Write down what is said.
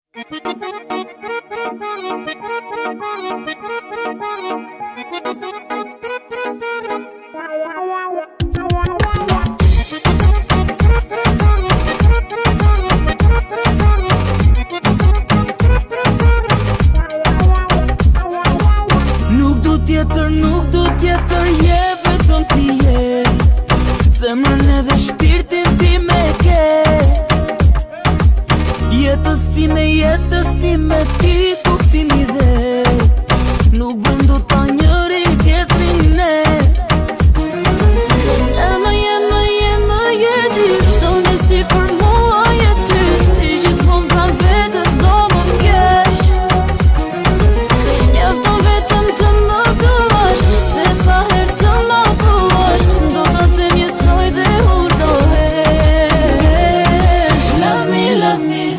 Nuk du tjetër, je vetëm ti je. Zemrën edhe shpirtin ti me ke. Jetës time ti kuptimi dhe nuk bën dot